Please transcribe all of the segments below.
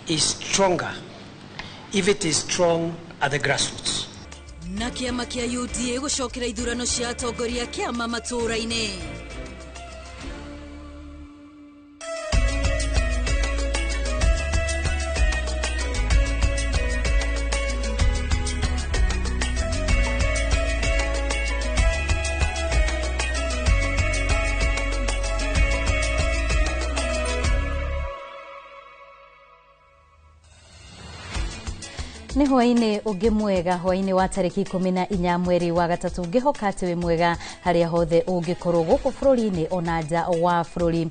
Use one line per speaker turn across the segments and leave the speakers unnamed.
is stronger if it is strong at the grassroots.
Na kiama kia UDA gucokera ithurano cia atongoria kiama matũra-inĩ.
Ni hwaini ungi mwega hwaini wa tariki 14 mweri wa gatatu ngihoka ati wi mwega haria hothe ungikorwo guku bururi-ini ona nja wa bururi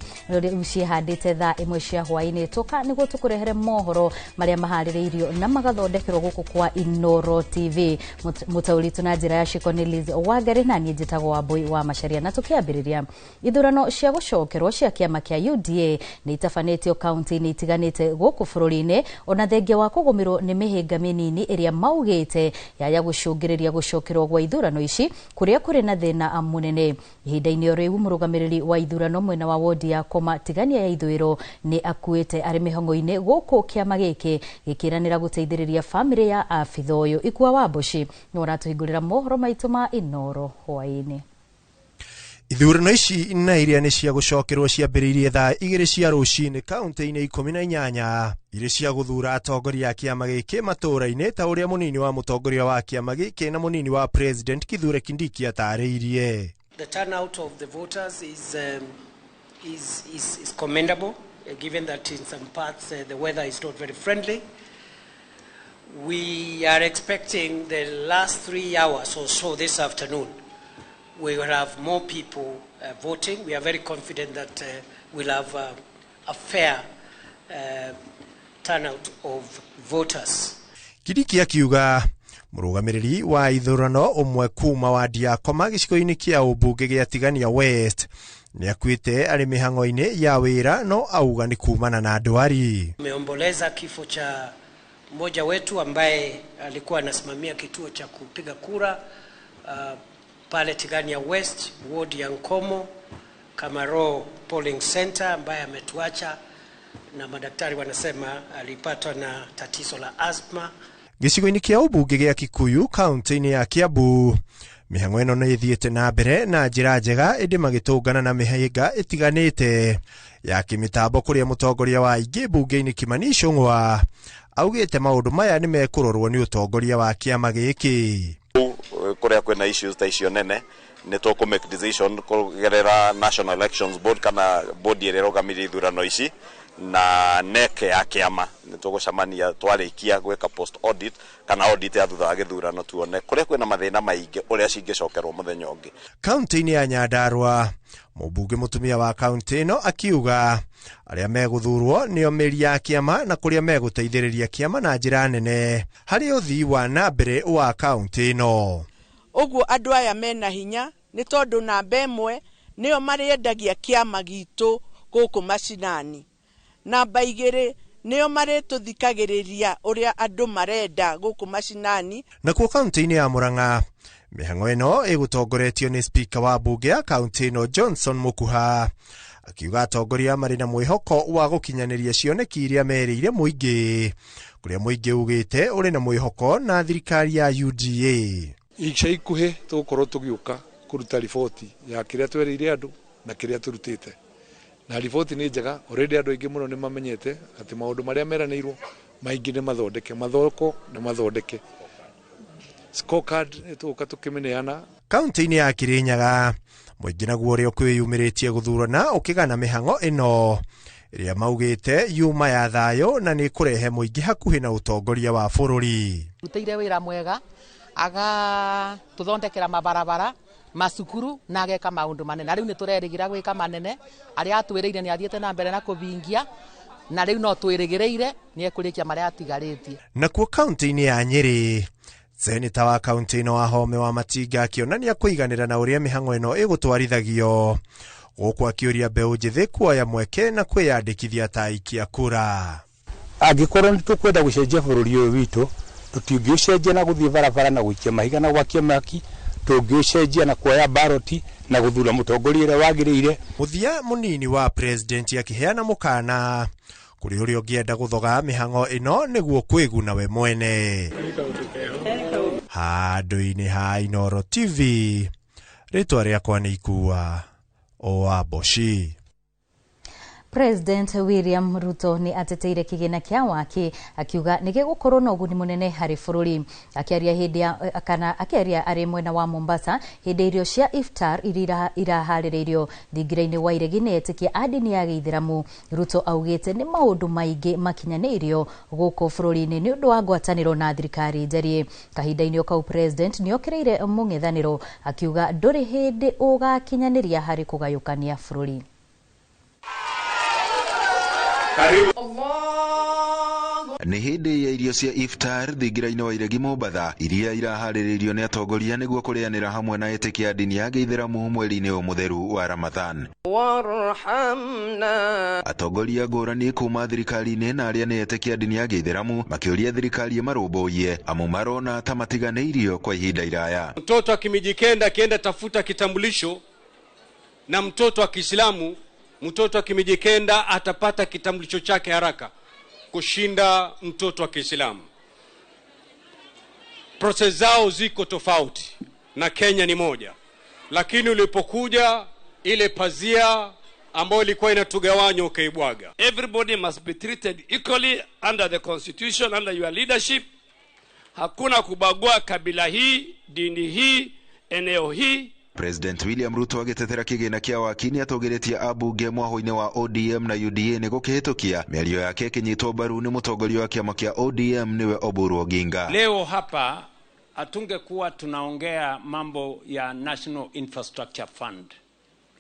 ucihandite thaa 1 cia hwaini tuka niguo tukurehere mohoro maria mahaririirio na magathondekerwo guku kwa Inoro TV mutauri tuna njira ya Shikonilis Wangari na nie njitagwo Wambui wa Macharia na tukiambiriria ithurano cia gucokerwo cia kiama kia UDA ni itafanitio kaunti-ini itiganite guku bururi-ini ona thengia wa kugumirwo ni mihinga nini iria maugite yaya gucungiriria gucokerwo gwa ithurano ici kuria kuri na thina munene ihinda-ini riu murugamiriri wa ithurano mwena wa wodi ya Koma tigania ya ithwiro ni akuite ari mihongo-ini guku kiama giki gikiranira guteithiriria family ya afitha uyu Ikua Wambuci ni uratuhingurira mohoro maitu ma Inoro hwaini.
Ithurano ici na iria ni cia gucokerwo ciambiriirie thaa 2 cia ruciini kaunti-ini 18 iria cia guthura atongoria a kiama giki matũra-inĩ ta uria munini wa mutongoria wa kiama giki na munini wa president Kithure Kindiki atariirie.
The turnout of the voters is commendable, given that in some parts the weather is not very friendly. We are expecting the last 3 hours or so this afternoon we will have more people voting. We are very confident that we'll have a fair turnout of voters.
Kindiki akiuga murugamiriri wa ithurano umwe kuma wadi ya Koma gicigo-ini kia ubunge gia Tigania West ni akuite ari mihango-ini ya wira no auga ni kumana na ndwari.
Tumeomboleza kifo cha mmoja wetu ambaye alikuwa anasimamia kituo cha kupiga kura pale Tigania West, ward ya Nkomo, Kamaro Polling Center, ambaye ametuacha na madaktari wanasema alipatwa na tatizo la asthma.
Gicigo-ini kia ubunge gia Kikuyu kaunti-ini ya Kiambu mihango ino ni ithiete na mbere na njira njega indi magitungana na mihinga itiganite ya kimitambo kuria mutongoria wa ingi bunge-ini Kimani Ichung'wa augite maundu maya ni mekurorwo ni utongoria wa kiama giki.
Kuria kwena issues ta icio nene ni tuku make decision kugerera National Elections Board kana body ire rogamiri ithurano ici na neke ya kiama ni tugucamania twarikia gweka post audit kana audit ya thutha wa githurano tuone kuria kwena mathina maingi uria cingicokerwo muthenya ungi.
Kaunti-ini ya Nyandarua mubunge mutumia wa kaunti ino akiuga aria meguthurwo nio meri ya kiama na kuria meguteithiriria kiama na njira nene hari uthii wa nambere wa kaunti ino.
Uguo andu aya mena hinya ni tondu namba imwe nio mariendagia kiama gitu guku macinani. Namba 2 nio marituthikagiriria uria andu marenda guku macinani.
Na kwa kaunti-ini ya Murang'a mihango ino igutongoretio ni speaker wa bunge ya kaunti ino Johnson Mukuha akiuga atongoria mari na mwihoko wa gukinyaniria cioneki iria merire muingi kuria muingi ugite uri na mwihoko na thirikari ya UDA.
Ica ikuhe tukorwo tugiuka kuruta riboti ya kiria twerire andu na kiria turutite na riboti ni njega already andu aingi muno ni mamenyete ati maundu maria meranirwo maingi ni mathondeke mathoko ni mathondeke scorecard tuka tukimeneana.
Kaunti-ini ya Kirinyaga muingi naguo uria kwiyumiritie guthurana ukigana mihango ino iria maugite yuma ya thayo na ni kurehe muingi hakuhi na utongoria wa bururi.
Rutire wira mwega aga tuthondekera mabarabara masukuru na ageka maundu manene riu ni turerigira gwika manene aria atwiriire ni athiete na mbere na kubingia na riu no twirigireire ni ekurikia maria atigaritie.
Na kwa kaunti-ini ya Nyeri seneta wa kaunti ino Wahome wa Matinga akionania kuiganira na uria mihango ino igutwarithagio guku akiuria mbeu njithi kuoya mweke na kwiyandikithia ta aikia kura.
Angikorwo ni tukwenda gucenjia bururi uyu witu tutingiucenjia na guthii barabara na guikia mahiga na gwakia maki tungiucenjia na kuoya baroti na guthura mutongoria uria wagiriire.
Muthia munini wa president akiheana mukana kuri uri ungienda guthoga mihango ino niguo kwiguna we mwene. Handu-ini ha Inooro TV, ritwa riakwa ni Ikua o Aboshi.
President William Ruto ni ateteire kigina kia waki akiuga nigigukorwo na uguni munene hari bururi. Akiaria ari mwena wa Mombasa hindi irio cia iftar iraharireirio thingiraini wa iregi netikia adini ya Gĩithĩramu. Ruto augite ni maundu maingi makinyanirio guku bururi-ini ni undu wa ngwataniro na thirikari njeri. Kahinda-ini kau president ni okireire mung'ethaniro akiuga nduri hindi ugakinyaniria hari kugayukania bururi.
Ni hindi ya irio cia iftar thingiraini wa iregi Mombasa iria iraharĩrĩirio ni atongoria niguo kurianira hamwe na etĩkia dini ya Gĩithĩramu mweri-ini mutheru wa Ramadhan. Atongoria ngũrani kuma thirikari-ini na aria ni etĩkia dini ya Gĩithĩramu makiuria thirikari marũmbũiye amu marona ta matiganĩirio kwa ihinda iraya.
Mtoto akimijikenda akienda tafuta kitambulisho na mtoto wa Kiislamu, mtoto akimijikenda atapata kitambulisho chake haraka kushinda mtoto wa Kiislamu. Process zao ziko tofauti na Kenya ni moja. Lakini ulipokuja ile pazia ambayo ilikuwa inatugawanya ukaibwaga.
Everybody must be treated equally under the constitution, under your leadership. Hakuna kubagua kabila hii, dini hii, eneo hii.
President William Ruto agitetera kigina kia wakini atogeretie abunge mwaho-ini wa ODM na UDA ni gukihitukia miario yake kinyitwo mbaru ni mutongoria wa kiama kia ODM niwe Oburu Oginga.
Leo hapa atungekuwa tunaongea mambo ya National Infrastructure Fund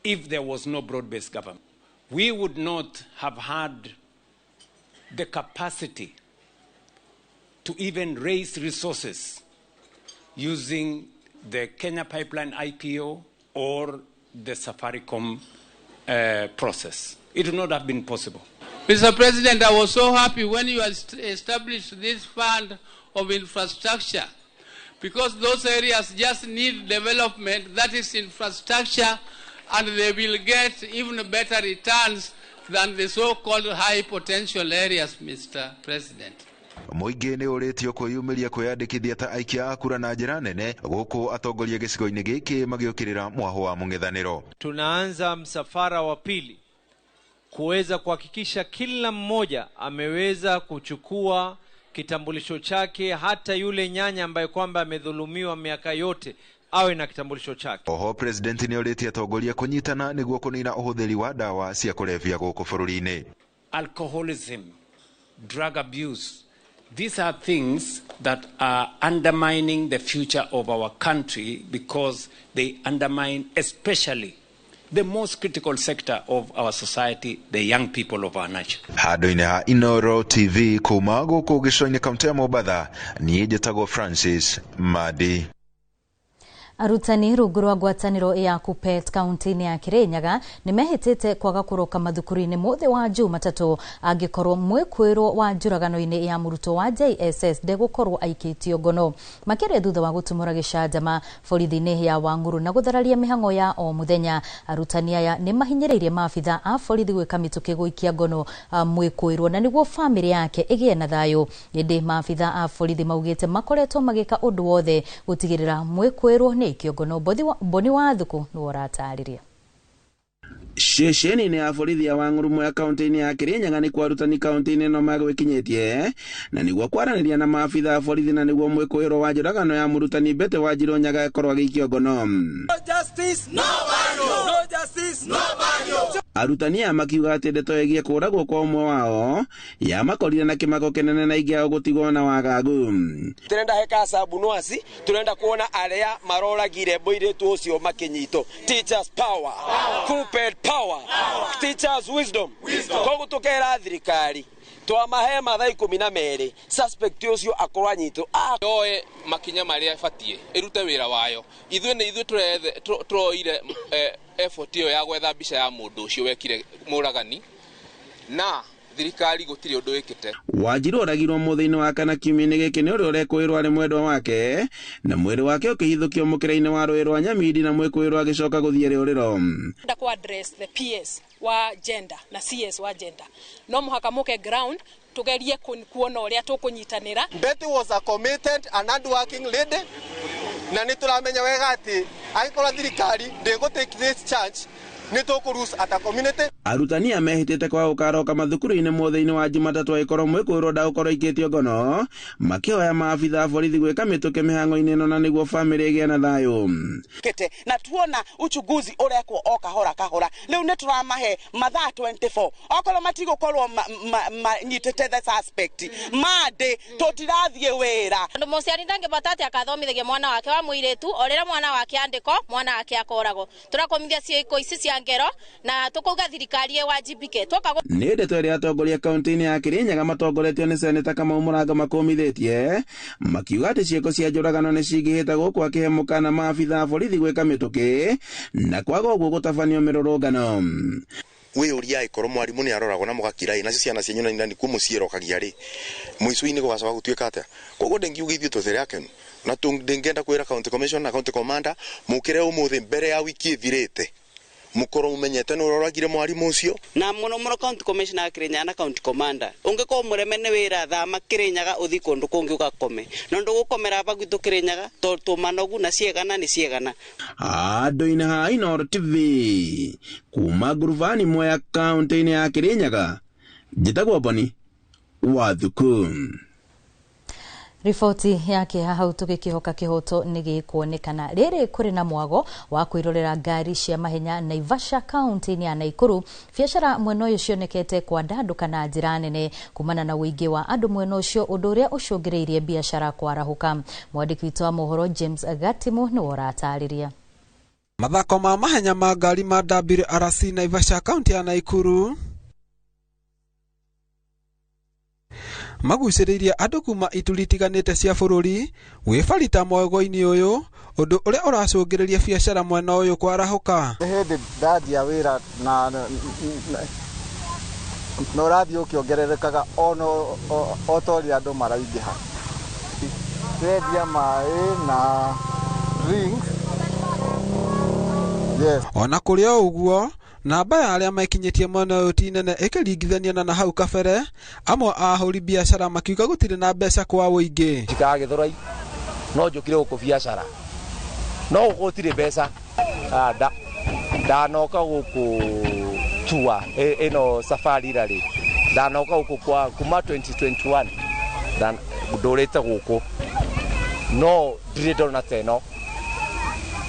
if there was no broad-based government. We would not have had the capacity to even raise resources using the Kenya Pipeline IPO or the Safaricom process. It would not have been possible.
Mr. President, I was so happy when you established this fund of infrastructure, because those areas just need development, that is infrastructure, and they will get even better returns than the so-called high potential areas, Mr. President.
Muingi ni uritio kwiyumiria kwiyandikithia ta aikia akura na njira nene guku atongoria gicigo-ini giki magiukirira mwaho wa mung'ethaniro.
Tunaanza msafara wa pili kuweza kuhakikisha kila mmoja ameweza kuchukua kitambulisho chake, hata yule nyanya ambaye kwamba amedhulumiwa miaka yote awe na kitambulisho chake.
Oho president ni uritie atongoria kunyitana niguo kunina uhuthiri wa dawa cia kulevya guku bururi-ini.
Alcoholism, drug abuse, these are things that are undermining the future of our country because they undermine especially the most critical sector of our society, the young people of our nation.
Handu-ini ha Inooro TV kuma guku gico-ini kaunti ya Mombasa, ni njĩtagwo Francis Madi.
Arutani rungu rwa ngwataniro ya KUPPET kaunti-ini ya Kirinyaga nimehitite kwaga kuroka mathukuru-ini mothe wa Jumatatu angikorwo mwikwiro wa njuragano-ini ya muruto wa JSS ndegukorwo aikitio ngono. Makire thutha wa gutumura gicanjama borithi-ini ya Wanguru na guthararia mihango ya o muthenya. Arutani aya ni mahinyiriirie maabitha a borithi gwika mituki guikia ngono mwikwiro na niguo family yake igie na thayo. Indi maabitha a borithi maugite makoretwo magika undu wothe gutigirira mwikwiro ikiogono boni wa thuku no ratariria.
Shesheni ni ya borithi ya Wanguru mwa kaunti-ini ya Kirinyaga ni kwarutani kaunti-ini no magwikinyetie na niguo kwaraniria na maabitha a borithi na niguo mwikwiro wa njuragano ya murutani Bete Wanjiru Nyaga ikorwo agikio ngono. No justice, no banyo. No justice, no banyo. Arutani a makiuga ati ndeto igie kuragwo kwa umwe wao ya makorire na kimako kinene na ingi ao gutigwo na wagagu.
Turenda heka sabu nwasi, turenda kuona aria maroragire boiretu ucio makinyito. Teachers power, KUPPET power, teachers wisdom. Koguo tukera thirikari twamahe mathaa 12 suspect ucio akorwo anyitwo
oe makinya maria batie irute wira wayo. Ithuĩ turoire effort iyo ya gwetha mbica ya mundu ucio wekire muragani na thirikari gutiri undu wikite.
Wanjiru oragirwo muthe-ini wa kana kiumia-ini giki ni uria urekwirwo ari mwendwa wake na mwiri wake ukihithukio mukira-ini wa rũĩ rwa Nyamindi na mwikwirwo agicoka guthie riuriro.
Ndakwa address the PS wa gender na CS wa gender no muhaka muke ground tugerie kuona uria tukunyitanira.
Betty was a committed and hard-working lady na nituramenya wega ati agikora thirikari ndego take this charge nitukurus ata community.
Arutani amehitite kwa ukaroka mathukuru-ini mothe-ini wa Jumatatu aikoro mwikuro ndagukoro ikitio ngono makioya maabitha borithi gwika mituke mihango-ini ino na niguo family igie na thayu
kete na tuona uchuguzi urekwo o kahora kahora riu ni turamahe mathaa 24 okoro matigukorwo nyitete the suspect mande tutirathie wira
ndu muciari ndangibata ati akathomithagia mwana wake wa muiritu orira mwana wake andiko mwana wake akoragwo turakomithia ciiko ici cia ngero na tukuga thirikari ewajibike twoka
ni ndeto iria atongoria kaunti-ini ya Kirinyaga matongoretio ni seneta Kamau Muranga makumithitie makiuga ati ciiko cia njuragano ni cingihite guku akihemuka na maabitha borithi gwika mituki na kwaga uguo gutabanio mirurungano
we uria ikoro mwarimu ni aroragwo na mugakirai na ciana cienyu na nini kumucierokagia ri muico-ini gugacoka gutuika atia koguo ndengiuga ithuĩ tuthere akenu na ndingenda kwira county commission na county commander mukire umuthi mbere ya wiki ithirite mukoro umenyete no roragire mwarimu ucio
na muno county commissioner Kirinyaga na county commander ungeko muremene wira thama Kirinyaga uthi kundu kungi ugakome no ndugukomera bagwitu Kirinyaga to manogu na ciegana ni ciegana
andu-ini ha Inooro TV kuma nguruvani moya kaunti-ini ya Kirinyaga njitagwo Boni Wathuku.
Riboti yake hau tugikihoka kihoto nigikuonekana riri kuri na mwago wa kwirorera ngari cia mahenya Naivasha county ya Naikuru. Biacara mweno ucio cionekete kwa ndanduka na njira nene kumana na uingi wa andu mweno ucio undu uria ucungireirie biacara kwarahuka. Mwandiki witu wa mohoro James Gatimo ni woratariria.
Mathako ma mahenya ma ngari ma WRC Naivasha county ya Naikuru maguciririe andu kuma itulitiganite cia bururi wifarita mogo-ini uyu undu uria uracungiriria biacara mwena uyu kwarahuka.
Hindi ndathia wira na no rathi ukiongererekaga ono otori andu maraingiha ndendia mai na drink. Yes.
Ona kuri o uguo namba ya aria mekinyitie mwena uyu ti nene ikiringithania na hau kabere amwe ahuri biacara makiuga gutire na mbeca kwa uingi
chikaga githurai no njukire guku biacara no gutire mbeca ndanoka guku tua ino safari rari ndanoka guku kwa kuma 2021 ndurite guku no ndire ndona teno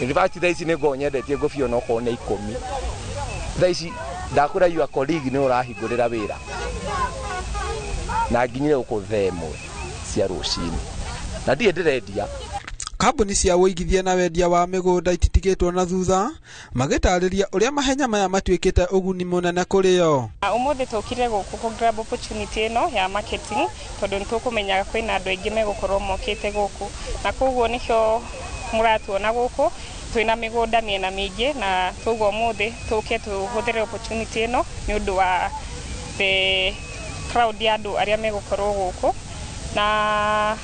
university thaisi ni ngonyendetie ngobio no kone 10 thaisi ndakura your colleague ni urahingurira wira na nginyire ukuthemwe cia rucini na ndie ndirendia.
Kambuni cia uigithia na wendia wa migunda ititigitwo na thutha magitariria uria mahenya maya matuikite uguni munene kuri yo.
Umuthi tukire guku ku grab opportunity ino ya marketing tondu nitukumenyaga kwina andu aingi megukorwo mokite guku na koguo nikio muratuona guku twina migunda miena mingi na toguo muthi tuke tuhuthere opportunity ino ni undu wa the crowd ya andu aria megukorwo guku na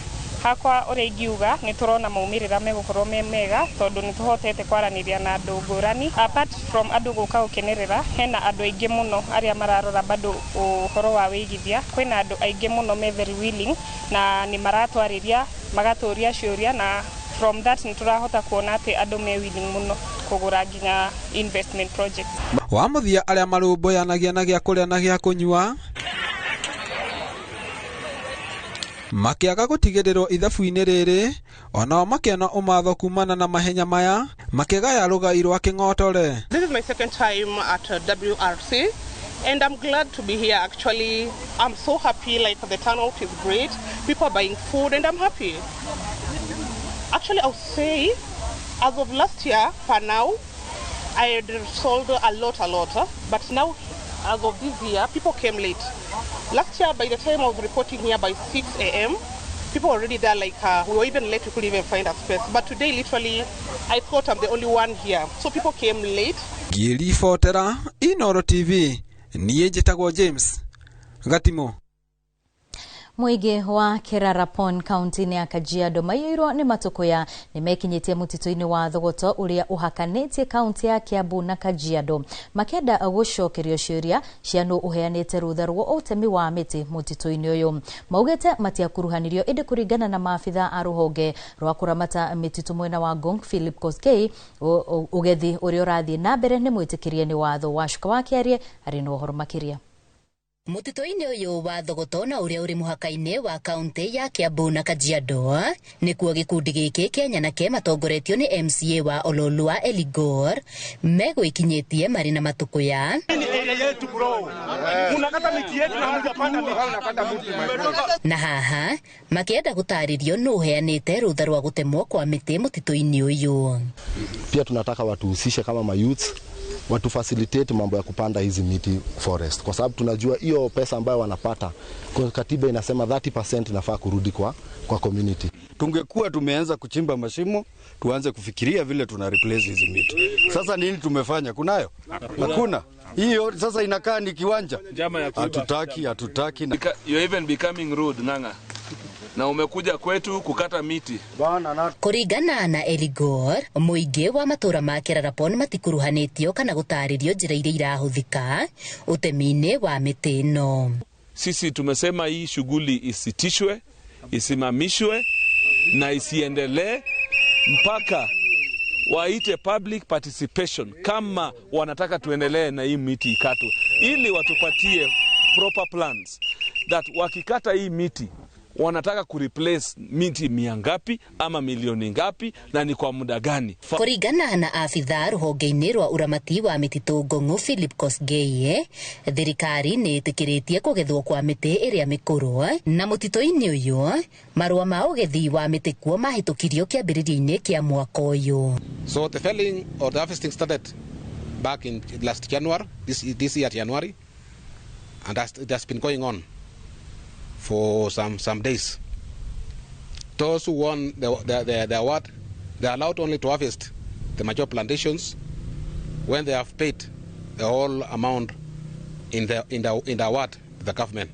hakwa uria ingiuga ni turona maumirira megukorwo mega tondu ni tuhotete kwaraniria na andu ngurani apart from andu guka gukenerera hena andu aingi muno aria mararora bado uhoro wa wigithia kwina andu aingi muno me very willing na ni maratwariria magaturia ciuria na from that ni turahota kuona ati andu me willing muno kugura nginya investment project.
Wamuthia aria marumboyanagia na gia kuria na gia kunyua makiaga gutigirirwo ithabu-ini riri onao makiona umatho kumana na mahenya maya makigaya rugai rwa king'otore.
This is my second time at WRC and I'm glad to be here. Actually, I'm so happy, like the turnout is great, people are buying food and I'm happy. Actually, I'll say as of last year for now I had sold a lot but now as of this year people came late. Last year by the time I was reporting here by 6 a.m. people were already there, like we were even late, we couldn't even find a space, but today literally I thought I'm the only one here, so people came late.
Ngiribotera Inooro TV niĩ njĩtagwo James Gatimo.
Muigi wa Kerarapon kaunti ya Kajiado maiyirwo ni matukuya ni mekinyitie mutito-ini wa Thogoto uria uhakanitie kaunti ya Kiambu na Kajiado makenda gucokerio ciuria ciano uheanite rutha rwo utemi wa miti mutito-ini uyu maugite matiakuruhanirio indi kuringana na maafitha a ruhonge rwa kuramata mititu mwena wa Ngong Philip Koskei ugethi uria urathie na mbere ni mwitikirie ni watho wa Shuka wa Kiarie ari no horo makiria.
Mutito-ini uyu wa Thogoto na uria uri muhaka-ini wa kaunti ya Kiambu na Kajiado nikuo gikundi giki Kenya na ke matongoretio ni MCA wa Ololua Eligor megwikinyitie mari na matukuya na haha makienda gutaririo no heanite rutha rwa gutemwo kwa miti mutito-ini uyu.
Pia tunataka watuhusishe kama mayouth watu facilitate mambo ya kupanda hizi miti forest, kwa sababu tunajua hiyo pesa ambayo wanapata kwa katiba inasema 30% inafaa kurudi kwa community.
Tungekuwa tumeanza kuchimba mashimo, tuanze kufikiria vile tuna replace hizi miti. Sasa nini tumefanya? Kunayo? Hakuna. Hiyo sasa inakaa ni kiwanja. Hatutaki.
You're even becoming rude, Ng'ang'a. Na umekuja kwetu kukata miti.
Kuringana na Eligor, muingi wa matura ma Kerarapon matikuruhanitio kana gutaririo njira iria irahuthika utemi-ini wa miti ino.
Sisi tumesema hii shughuli isitishwe, isimamishwe na isiendelee mpaka waite public participation kama wanataka tuendelee na hii miti ikatwe, ili watupatie proper plans that wakikata hii miti wanataka kureplace miti miangapi ama milioni ngapi na ni kwa muda gani.
Kuringana na afitha ruhonge-ini rwa uramati wa mititu Ngong Philip Koskei, thirikari ni itikiritie kugethwo kwa miti iria mikuru na mutito-ini uyu marua ma ugethi wa miti kuo mahitukirio kiambiririo-ini kia mwaka uyu.
So the felling or the harvesting started back in last January, this year January, and it has been going on for some days. Those who won the award, they are allowed only to harvest the mature plantations when they have paid the whole amount in the award to the government.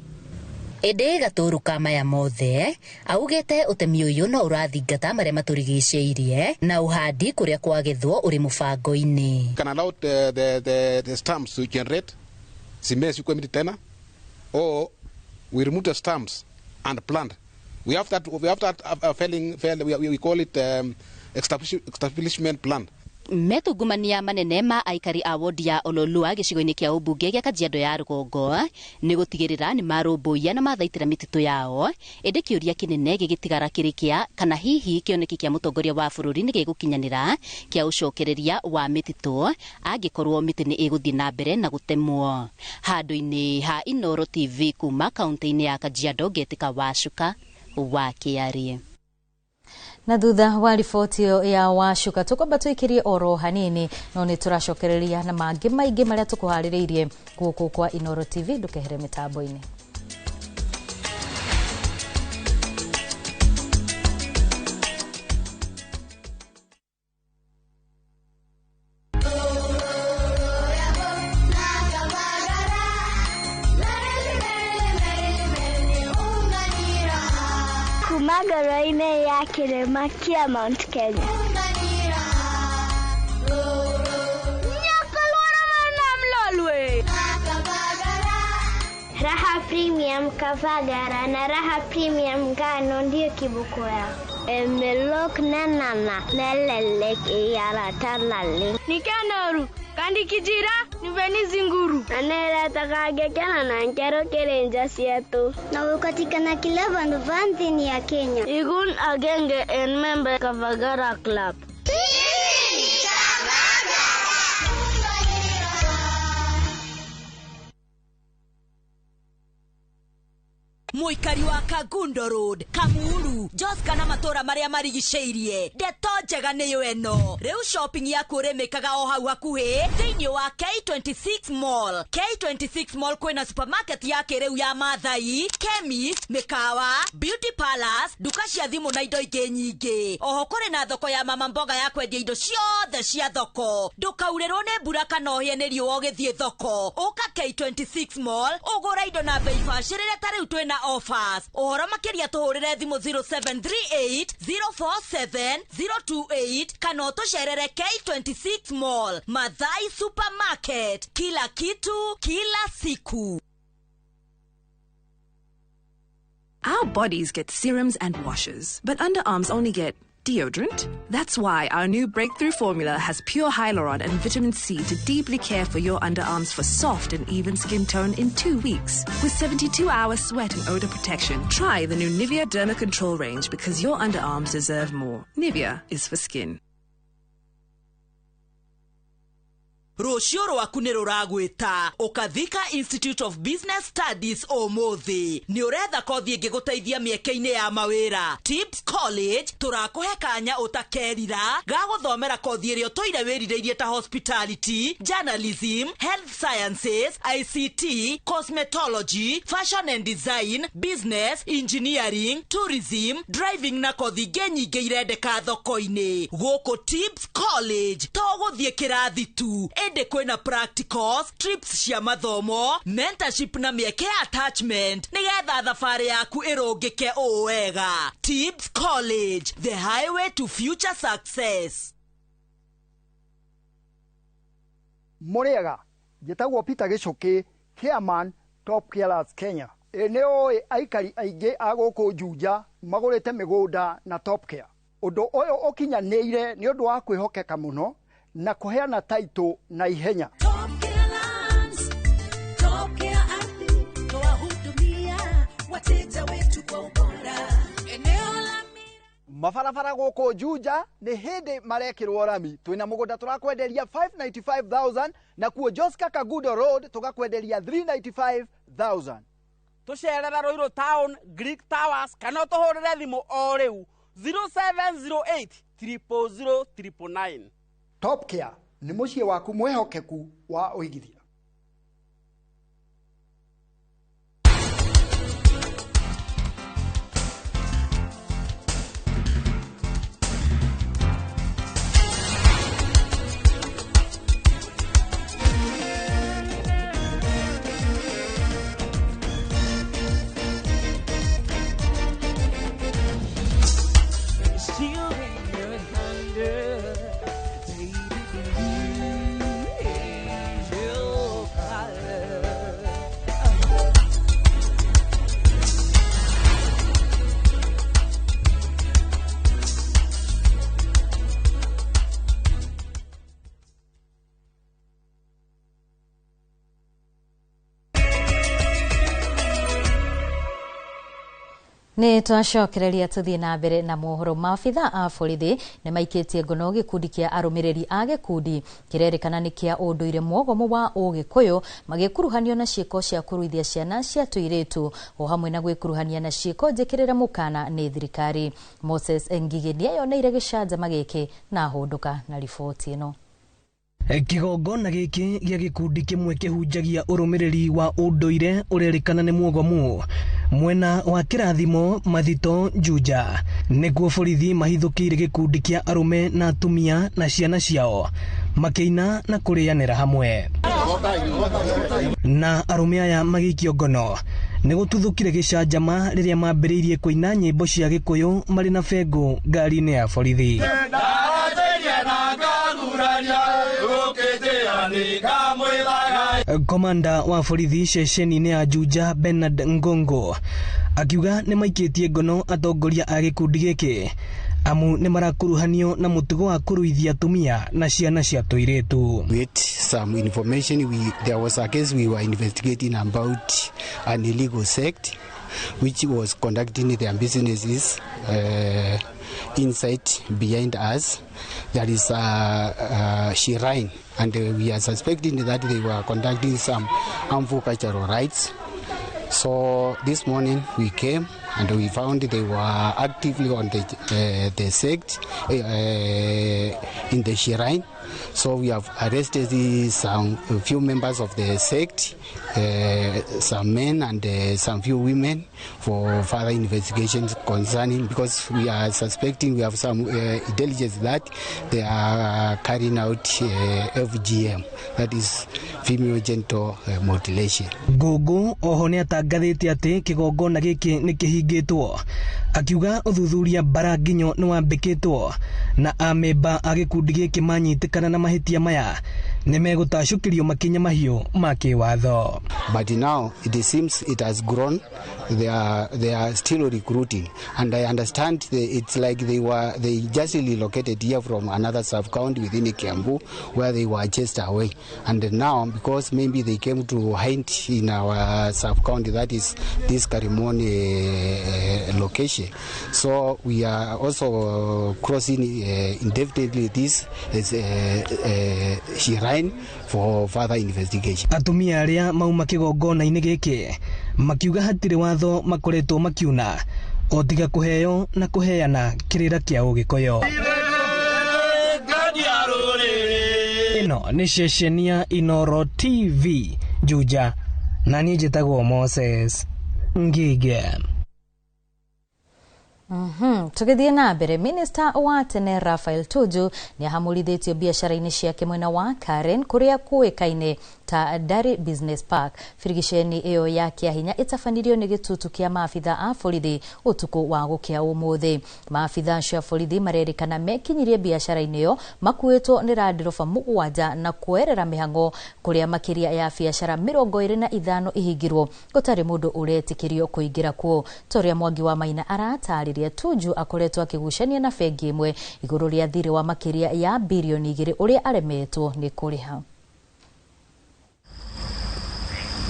Ede Gaturu Kamaya mothe augete utemi uyu no urathingata maria maturigiceirie na uhandi kuria kwagethwo uri mubango-ini.
Can allow the stamps to generate simesi kwa miti tena, or we remove the stumps and plant. We have that felling, we call it establishment plan.
Metungumania manene ma aikari a wodi ya Ololua gicigo-ini kia ubunge gia Kajiado ya Rugongo ni gutigirira ni marumbuia na mathaitira mititu yao indi kiuria kinene gigitigara kirikia kana hihi kioneki kia mutongoria wa bururi ni gigukinyanira kia ucokereria wa mititu angikorwo miti ni iguthii na mbere na gutemwo. Handu-ini ha Inoro TV kuma kaunti-ini ya Kajiado Getika Washuka wa Kiarie.
Na thutha wa riboti ya Washuka tukwamba twikirie oro hanini no ni turacokereria na mangi maingi maria tukuhaririirie guku kwa Inoro TV ndukehere mitambo-ini.
Magaraine ya kirema kia Mount Kenya. Raha Premium Kavagara na Raha Premium Ngano ndio kibuko yao. Emelok na nana nelelek iyara talale. Nikanoru kandi kijira niveni zinguru. Anela takage kana na nkero kerenja sietu. Na ukatikana kila vanti ya Kenya. Igun agenge en member Kavagara Club.
Muikari wa Kagundo Road, Kamuru, Jos kana matora maria marigiceirie. Ndeto njega niyo eno. Riu shopping yaku remekaga o hau hakuhi thiini wa K26 Mall. K26 Mall kwina supermarket yake riu ya Mathai, chemist, mikawa, beauty palace, duka cia thimu na indo ingi nyingi. Oho kuri na thoko ya mama mboga ya kwendia indo ciothe cia thoko. Ndukaurirwo ni mbura kana ohie ni riu ogithie thoko. Uka K26 Mall ugura indo na bei bacirire ta riu twina mega offers. Ohoro makiria tuhurire thimu 0738 047 028 kana utusherere K26 Mall, Mathai Supermarket. Kila kitu, kila siku.
Our bodies get serums and washes, but underarms only get deodorant. That's why our new breakthrough formula has pure hyaluron and vitamin C to deeply care for your underarms for soft and even skin tone in 2 weeks. With 72-hour sweat and odor protection, try the new Nivea Derma Control range because your underarms deserve more. Nivea is for skin.
Rocio rwaku nĩ rũragwĩta Ukathika Institute of Business Studies ũmũthĩ. Nĩ ũretha kothi ĩngĩgũteithia mĩeke-inĩ ya mawĩra. Tips College tũrakũhe kanya ũtakerira ga gũthomera kothi ĩrĩa ũtũire wĩrirĩirie ta hospitality, journalism, health sciences, ICT, cosmetology, fashion and design, business, engineering, tourism, driving na kothi ingĩ nyingĩ irendeka thoko-inĩ. Gũkũ Tips College to gũthiĩ kĩrathi tu, ende kwĩna practicals, trips cia mathomo, mentorship na mĩeke ya attachment nĩgetha thabarĩ yaku ĩrũngĩke wega. Tips College, the highway to future success.
Mũrĩega, njĩtagwo Peter Gĩcũkĩ, Chairman Top Carers Kenya. Nĩũĩ aikari aingĩ a gũkũ Juja magũrĩte mĩgũnda na Top Care. Ũndũ ũyũ ũkinyanĩire nĩ ũndũ wa kwĩhokeka mũno na kuheana taito na ihenya. Mabarabara gũkũ Juja nĩ hĩndĩ marekĩrwo rami. Twĩna mũgũnda tũrakwenderia 595,000 na kuo Joska Kagudo Road tũgakwenderia 395,000.
Tũcerera Ruiru Town, Greek Towers kana tũhũrĩre thimũ o rĩu 0708 000 999.
Top Care nĩ mũciĩ waku mwehokeku wa ũigithia.
Nĩ twacokereria tũthiĩ na mbere na mohoro. Maabitha a borithi nĩ maikĩtie ngono gĩkundi kĩa arũmĩrĩri a gĩkundi kĩrerĩkana nĩ kĩa ũndũire mwogomo wa Ũgĩkũyũ magĩkuruhanio na ciĩko cia kũruithia ciana cia tũirĩtu o hamwe na gwĩkuruhania na ciĩko njĩkĩrĩra mũkana nĩ thirikari. Moses Ngigĩ nĩeyoneire gĩcanjama gĩkĩ na ahũndũka na riboti ĩno.
Kĩgongona gĩkĩ gĩa gĩkundi kĩmwe kĩhunjagia ũrũmĩrĩri wa ũndũire ũrerĩkana nĩ mwogomu mwena wa kĩrathimo Mathito Juja nĩguo borithi mahithũkĩire gĩkundi kĩa arũme na atumia na ciana ciao makĩina na kũrĩanĩra hamwe na arũme aya magĩikio ngono nĩ gũtuthũkire gĩcanjama rĩrĩa mambĩrĩirie kũina nyĩmbo cia Gĩkũyũ marĩ na bengo ngari-inĩ ya borithi. Komanda wa borithi ceceni-inĩ ya Juja Bernard Ngongo akiuga nĩ maikĩtie ngono atongoria a gĩkundi gĩkĩ amu nĩ marakuruhanio na mũtugo wa kũruithia atumia na ciana cia tũirĩtu.
With some information, there was a case we were investigating about an illegal sect which was conducting their businesses inside behind us. There is a shrine and we are suspecting that they were conducting some harmful cultural rites. So this morning we came and we found they were actively on the sect in the shrine, So we have arrested a few members of the sect, some men and some few women for further investigations concerning, because we are suspecting, we have some intelligence that they are carrying out FGM, that is female genital mutilation.
Gogo oho ni atangathite ati kigongona giki ni kihingitwo, akiuga uthuthuria baranginyo ni wambikitwo na amemba agikundi giki manyitikana na mahitia maya ni megutacukirio makinya mahiu ma kiwatho.
But now it seems it has grown. They are still recruiting, and I understand it's like they just relocated here from another sub-county within Kiambu where they were chased away, and now because maybe they came to hide in our sub-county, that is this Karimoni location. So we are also crossing indefinitely this as shrine for further investigation.
Atumia aria mauma kigongona-ini giki makiuga hatire watho makoretwo makiuna otiga kuheo na kuheana kirira kia ugikoyo. Ino ni ceceni ya Inoro TV Juja, na niĩ njĩtagwo Moses Ngige.
Tugithie na mbere, Minister wa tene Raphael Tuju ni ahamũrithĩtio biacara-inĩ ciake mwena wa Karen kuria kũĩkaine ta Dari Business Park. Firigiceni iyo ya kiahinya itabanirio ni gitutu kia maabitha a borithi utuku wa gukia umuthi. Maabitha acio a borithi marerikana mekinyirie biacara-inĩ iyo makuĩtwo ni randiroba mũgwanja na kuerera mĩhang'o kuria makiria ya biacara 25 ihingirwo gũtarĩ mũndũ ũretĩkĩrio kũingĩra kuo. Toria Mwangi wa Maina aratarĩria Tuju akoretwo akĩgucania na bengi ĩmwe igũrũ rĩa thirĩ wa makiria ya bilioni 2 ũrĩa aremetwo nĩ kũrĩha.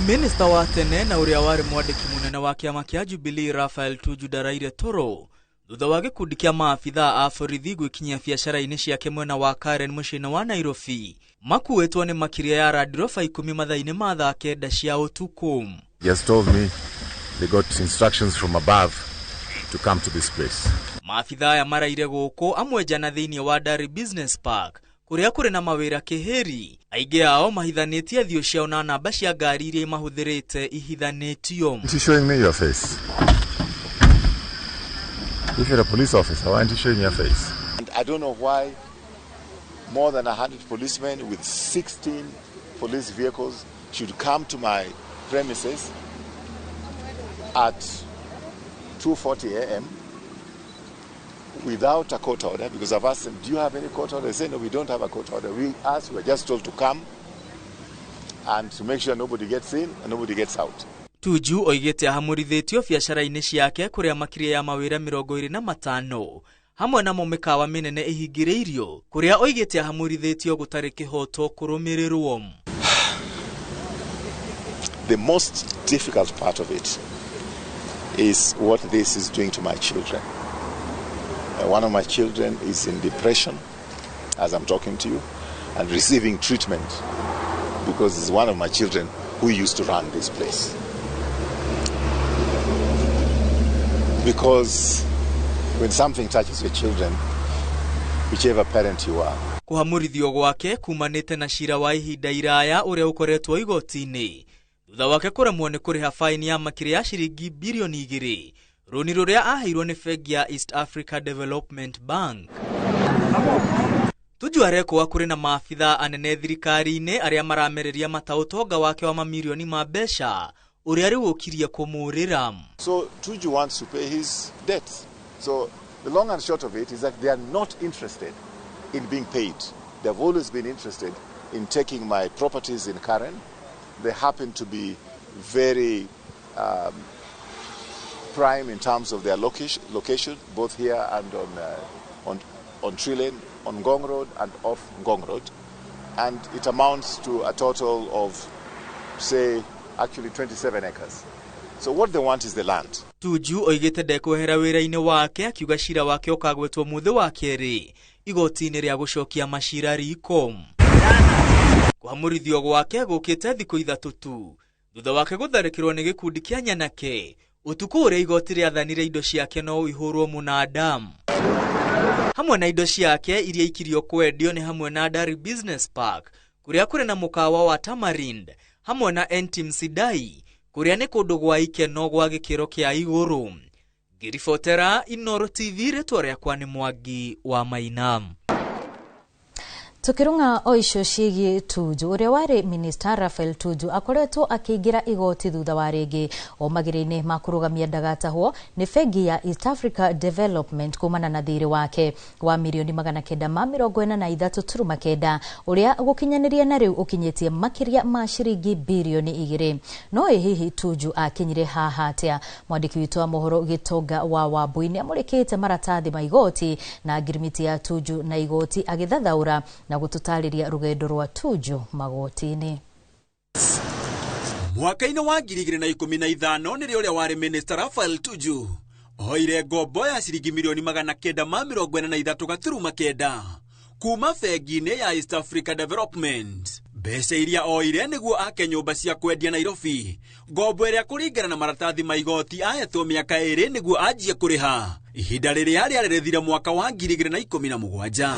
Minister wa tene na uria wari mwandiki munene wa kiama kia Jubilee Raphael Tuju Daraire Toro thutha wa gikundi kia maabitha a borithi gwikinyia biacara-inĩ ciake mwena wa Karen muciĩ-inĩ wa Nairobi makuĩtwo nĩ makiria ya randiroba 10 mathaa-inĩ ma thaa 9 cia utuku.
Just told me they got instructions from above to come to this place.
Maabitha aya maraire gũkũ amwe jana thĩinĩ wa Dari Business Park kuria kuri na mawira kiheri. Aingĩ ao mahithanĩtie thio ciao na namba cia ngari iria mahũthĩrĩte ihithanĩtio.
You're showing me your face. If you're a police officer, why aren't you showing your face?
And I don't know why more than 100 policemen with 16 police vehicles should come to my premises at 2:40 a.m. without a court order, because I've asked them, do you have any court order? They say, no, we don't have a court order. We were just told to come and to make sure nobody gets in and nobody gets out.
Tuju oigĩte ahamũrithĩtio biacara-inĩ ciake kuria makiria ya mawĩra 25 hamwe na mĩkawa mĩnene ihingĩrĩirio kuria oigĩte ahamũrithĩtio gũtarĩ kĩhoto kũrũmĩrĩrwo.
The most difficult part of it is what this is doing to my children. One of my children is in depression as I'm talking to you and receiving treatment because it's one of my children who used to run this place. Because when something touches your children, whichever parent you are.
Kuhamurithio gwake kumanĩte na cira wa ihinda iraya ũrĩa ũkoretwo igoti-inĩ thutha wake kũremwo nĩ kũrĩha faini ya makiria ya ciringi bilioni 2 rũni rũrĩa aheirwo nĩ bengi ya East Africa Development Bank. Tuju arekwo kũrĩ na maabitha anene thirikari-inĩ arĩa maramereria matautonga wake wa mamilioni ma mbeca ũrĩa rĩu ũkirie kũmũrĩra.
So Tuju wants to pay his debts. So the long and short of it is that they are not interested in being paid. They've always been interested in taking my properties in Karen. They happen to be very prime in terms of their location, both here and on Tree Lane, on Ngong Road and off Ngong Road. And it amounts to a total of, say, actually 27 acres. So what they want is the land.
Tuju oigĩte ndekwehera wĩra-inĩ wake akiuga cira wake ũkagwetwo mũthĩ wa kerĩ igoti-inĩ rĩa gũcokia macira riko. Kuhamũrithio gwake gũkĩte thikũ 3 tu thutha wake gũtharĩkĩrwo nĩ gĩkundi kĩa Nyanake ũtukũ ũrĩa igoti rĩathanire indo ciake no ihũrwo mũnada. hamwe na indo ciake iria ikirio kwendio ni hamwe na Dari Business Park kuria kuri na mukawa wa Tamarind hamwe na Entim Sidai kuria ni kundu gwa ikeno gwa gikiro kia iguru. Ngiribotera Inooro TV ritwa riakwa ni Mwangi wa Maina.
Tukirunga o icio ciĩgiĩ Tuju, ũrĩa warĩ Minister Raphael Tuju akoretwo akĩingĩra igoti thutha wa rĩngĩ o magĩrĩinĩ ma kũrũgamia ndagatahwo nĩ bengi ya East Africa Development kumana na thirĩ wake wa mirioni 943.9 ũrĩa gũkinyanĩria na rĩu ũkinyĩtie makĩria ma ciringi bilioni 2. No hihi Tuju akinyire haha atĩa? Mwandĩki witũ wa mohoro Gitonga wa Wambui nĩ amũrĩkĩte maratathi ma igoti na ngirimiti ya Tuju na igoti agĩthathaũra na gututariria rugendo rwa Tuju magotini.
Mwaka-inĩ wa 2015 nĩrĩo ũrĩa warĩ Minister Raphael Tuju oire ngombo ya ciringi milioni 943.9 kuma bengi-inĩ ya East Africa Development. Mbeca iria oire nĩguo ake nyũmba cia kwendia Nairobi, ngombo ĩrĩa kũringana na maratathi ma igoti ahetwo mĩaka 2 nĩguo anjie kũrĩha ihinda rĩrĩa rĩarĩrĩthire mwaka wa 2017.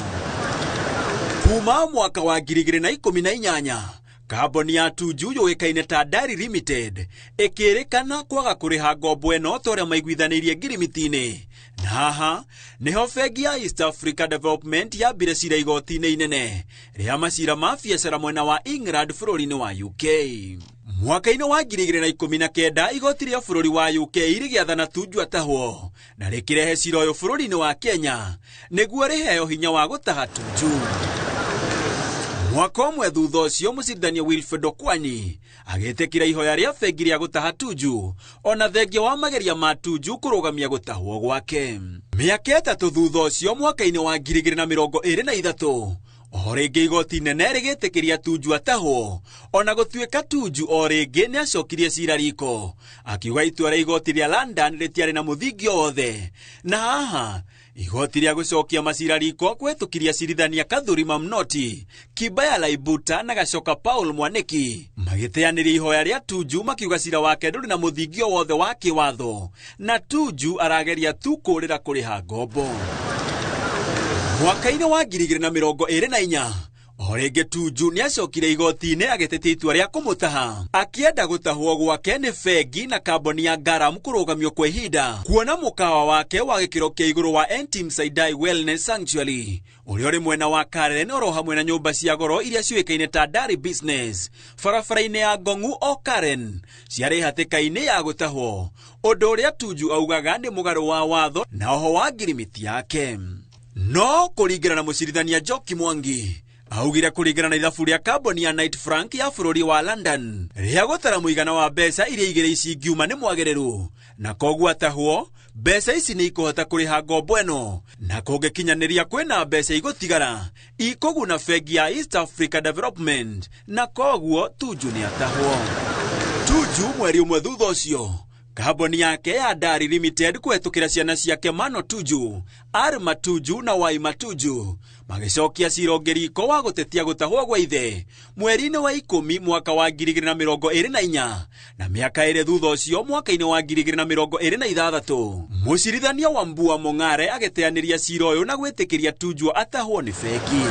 Kuma mwaka wa 2018, kamboni ya Tuju yũĩkaine ta Dari Limited ĩkĩrĩkana kwaga kũrĩha ngombo ĩno torĩa maiguithanĩirie ngirimiti-inĩ. Na haha nĩho bengi ya East Africa Development yambire cira igoti-inĩ inene rĩa macira ma biacara mwena wa England bũrũri-inĩ wa UK. Mwaka-inĩ wa 2019 igoti rĩa bũrũri wa UK rĩgĩathana Tuju atahwo na rĩkĩrehe cira ũyũ bũrũri-inĩ wa Kenya nĩguo rĩheo hinya wa gũtaha Tuju. Mwaka ũmwe thutha ũcio mũcirithania Wilfred Okwani agĩtĩkĩra ihoya rĩa bengi rĩa gũtaha Tuju ona thengia wa mageria ma Tuju kũrũgamia gũtahwo gwake. Mĩaka 3 thutha ũcio mwaka-inĩ wa 2023 o rĩngĩ igoti inene rĩgĩtĩkĩria Tuju atahwo ona gũtuĩka Tuju o rĩngĩ nĩacokirie cira riko akiuga itua rĩa igoti rĩa London rĩtiarĩ na mũthingi wothe. Na haha igoti rĩa gũcokia macira riko kũhetũkiria cirithania Kathurima Mnoti, Kibaya Laibuta na Gacoka Paul Mwaniki magĩteanĩria ihoya rĩa Tuju makiuga cira wake ndũrĩ na mũthingi wothe wa kĩwatho na Tuju arageria tu kũrĩra kũrĩha ngombo. Mwaka-inĩ wa 2024 o rĩngĩ Tuju nĩacokire igoti-inĩ agĩtetia itua rĩa kũmũtaha akĩenda gũtahwo gwake nĩ bengi na kamboni ya Garam kũrũgamio kwa ihinda kuona mũkawa wake wa gĩkĩro kĩa igũrũ wa Entim Sidai Wellness Sanctuary ũrĩa ũrĩ mwena wa Karen oro hamwe na nyũmba cia goro iria ciũĩkaine ta Dari Business barabara-inĩ ya Ngong'u o Karen ciarĩ hatĩka-inĩ ya gũtahwo, ũndũ ũrĩa Tuju augaga nĩ mũgarũ wa watho na oho wa ngirimiti yake. No kũringana na mũcirithania Njoki Mwangi augire kũringana na ithabu rĩa kamboni ya Knight Frank ya bũrũri wa London rĩa gũtara mũigana wa mbeca iria igĩrĩ ici ingiuma nĩ mwagĩrĩru na koguo atahwo mbeca ici nĩ ikũhota kũrĩha ngombo ĩno na kũngĩkinyanĩria kwĩna mbeca igũtigara ikũguna bengi ya East Africa Development na koguo Tuju nĩ atahwo. Tuju mweri ũmwe thutha ũcio kamboni yake ya Dari Limited kũhetũkĩra ciana ciake Mano Tuju, Arma Tuju na Waima Tuju magĩcokia cira ngĩriko wa gũtetia gũtahwo gwa ithe mweri-inĩ wa 10 mwaka wa 2024 na mĩaka 2 thutha ũcio mwaka-inĩ wa 2026 mũcirithania Wambua Mong'are agĩteanĩria cira ũyũ na gwĩtĩkĩria Tuju atahwo nĩ bengi.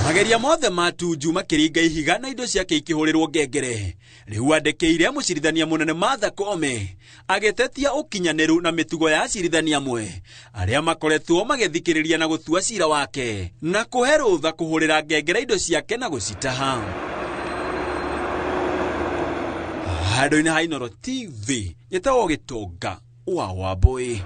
Mageria mothe ma Tuju makĩringa ihiga na indo ciake ikĩhũrĩrwo ngengere. Rĩu andĩkĩire mũcirithania mũnene Martha Koome agĩtetia ũkinyanĩru na mĩtugo ya acirithania amwe arĩa makoretwo magĩthikĩrĩria na gũtua cira wake na kũhe rũtha kũhũrĩra ngengere indo ciake na gũcitaha. Handũ-inĩ ha Inooro TV njĩtagwo Gitonga wa Wambui.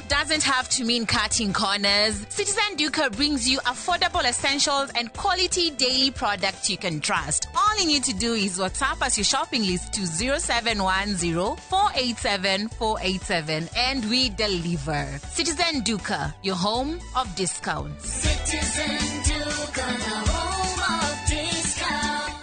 Doesn't have to mean cutting corners. Citizen Duka brings you affordable essentials and quality daily products you can trust. All you need to do is WhatsApp us your shopping list to 0710-487-487 and we deliver. Citizen Duka, your home of discounts. Citizen Duka, the home of discounts.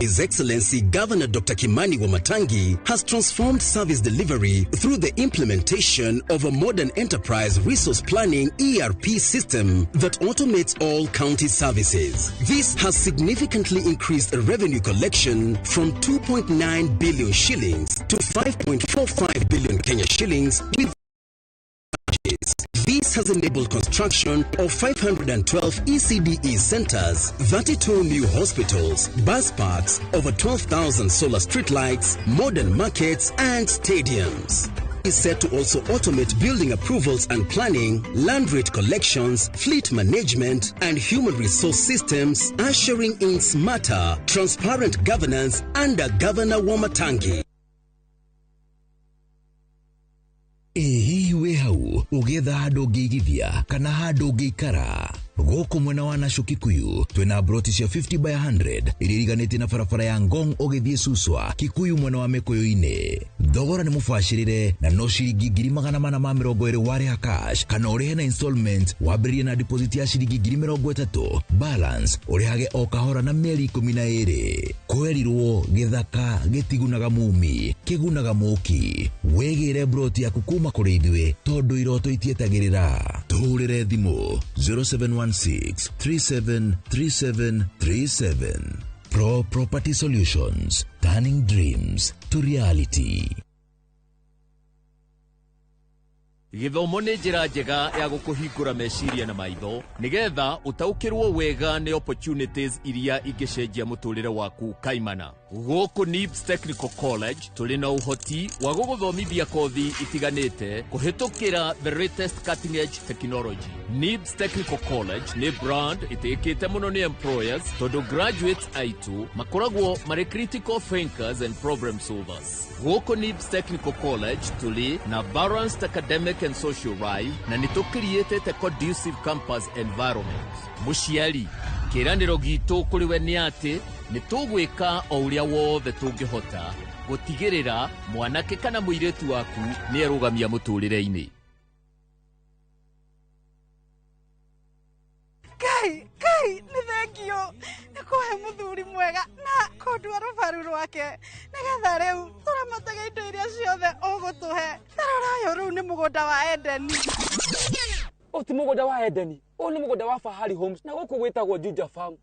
His Excellency Governor Dr. Kimani Wamatangi has transformed service delivery through the implementation of a modern enterprise resource planning ERP system that automates all county services. This has significantly increased revenue collection from 2.9 billion shillings to 5.45 billion Kenya shillings with This has enabled construction of 512 ECDE centers, 32 new hospitals, bus parks, over 12,000 solar streetlights, modern markets, and stadiums. Is set to also automate building approvals and planning, land rate collections, fleet management, and human resource systems, ushering in smarter, transparent governance under Governor Wamatangi.
Hihi we hau ugetha handu ngigithia kana handu ngikara goko mwena wa Nasho Kikuyu twina broti cia 50 by 100 iririganite na barabara ya Ngong ogithie Suswa Kikuyu mwena wa Mekuyu-ini. Thogora ni mubashirire na no ciringi 420 wari ha cash kana urihe na installment wambiririe na deposit ya ciringi 30 balance urihage o kahora na mieri 12. Kwerirwo githaka gitigunaga mumi kigunaga muki wegire broti ya kukuma kuri ithwe tondu iroto itietagirira. Tuhurire thimu 0716373737. Pro Property Solutions, turning dreams to reality.
Githomo nĩ njĩra njega ya gũkũhingũra meciria na maitho nigetha utaukirwo wega nĩ opportunities iria ingĩcenjia mũtũrĩre waku kaimana. Gũkũ NIBS Technical College tũrĩ na ũhoti wa gũgũthomithia kothi itiganĩte kũhĩtũkĩra the latest cutting edge technology. NIBS Technical College nĩ brand ĩtĩkĩte mũno nĩ employers tondũ graduates aitũ makoragwo marĩ critical thinkers and problem solvers. Gũkũ NIBS Technical College tũrĩ na balanced academic and social life na nĩtũcreate conducive campus environment. Mũciari, kĩranĩro gitũ kũrĩ we nĩ atĩ nĩtũgwĩka o ũrĩa wothe tũngĩhota gũtigĩrĩra mwanake kana mũirĩtu waku nĩerũgamia mũtũrĩre-inĩ.
Kai, nĩ thengio nĩ kũhe mũthuri mwega na kũndua rũbaru rwake nĩgetha rĩu tũramataga indo iria ciothe ũgũtũhe. Tarorayo rĩu nĩ mũgũnda wa Edeni.
O ti mũgũnda wa Edeni, o nĩ mũgũnda wa Fahari Homes na gũkũ gwĩtagwo Juja Farm.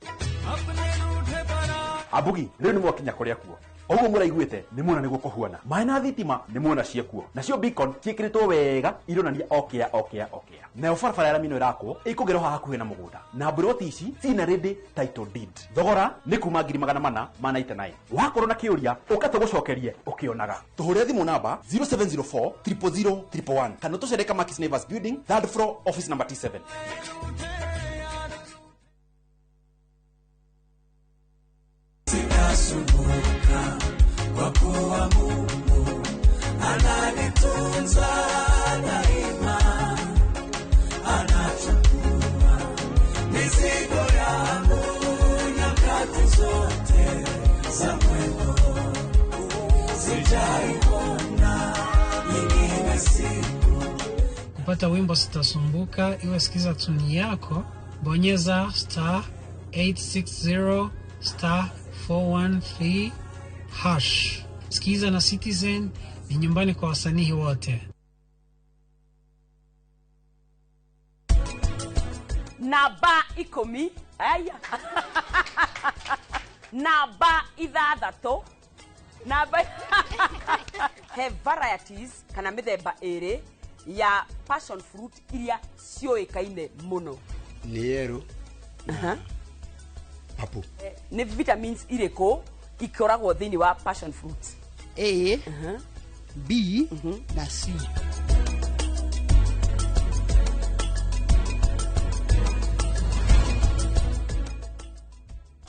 Abugi, rĩu nĩ mwakinya kũrĩa kuo. Oguo mũraiguĩte nĩ muona nĩguo kũhuana. Maĩ na thitima nĩ muona ciekuo. Nacio beacon ciĩkĩrĩtwo wega ironania okĩa. Nayo barabara ya rami ĩno ĩrakwo ĩkũgerwo haha hakuhĩ na mũgũnda. Na broti ici cina ready title deed. Thogora nĩ kuma 499. Wakorwo na kĩũria ũgatũgũcokerie ũkĩonaga. Tũhũre thimũ namba 0704 000 111 kana tũcereka Makis Naivas Building, 3rd floor, office number T7.
Sinasumbuka kwa kuwa Mungu ananitunza daima, anachukua mizigo yangu nyakati zote za mwendo. Sijaona nyingine siku.
Kupata wimbo Sitasumbuka, iwe sikiza tuni yako, bonyeza *860 *413 #. Sikiza na Citizen ni nyumbani kwa wasanii wote.
Namba 10 aya namba 6 namba he varieties kana mithemba ĩrĩ ya passion fruit iria cioĩkaine mũno.
Nĩ yero. Papu.
Nĩ vitamins irĩkũ ikoragwo thĩinĩ wa passion fruit?
A, B na C.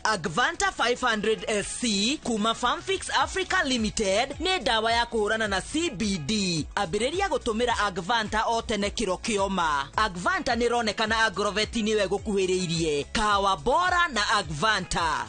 Agvanta 500SC kuma Farmfix Africa Limited nĩ ndawa ya kũhũrana na CBD. Ambĩrĩria gũtũmĩra Agvanta o tene kĩro kĩoma. Agvanta nĩ ronekana Agrovet-inĩ we gũkuhĩrĩirie. Kawa bora na Agvanta.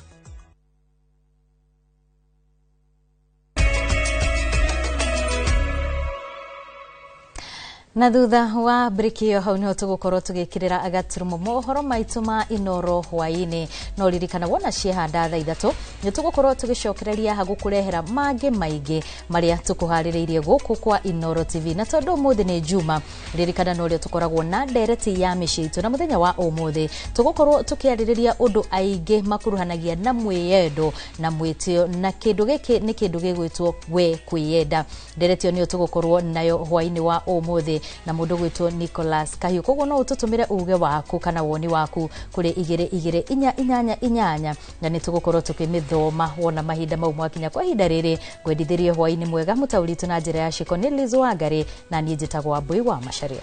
Na thutha wa break iyo hau niho tugukorwo tugikirira agaturumo mohoro maitu ma Inoro hwaini no ririkana wona ciehanda thaa 3 ni tugukorwo tugicokereria hagukurehera mange maingi maria tukuhaririirie guku kwa Inoro TV na tondu muthi ni Juma ririkana no rio tukoragwo na ndereti ya miciitu na muthenya wa umuthi tugukorwo tukiaririria undu aingi makuruhanagia na mwiyendo na mwitio na kindu giki ni kindu gigwitwo we kwiyenda ndereti niyo tugukorwo nayo hwaini wa umuthi na mundu gwitwo Nicholas Kahiu koguo no ututumire uge waku kana woni waku kuri 2288 na nitugukorwo tukimithoma wona mahinda mau mwakinya kwa hinda riri gwendithirie hwaini mwega mutauritu na njira ya shiko ni Liz Wangari na nie njitagwo Mbui wa Macharia.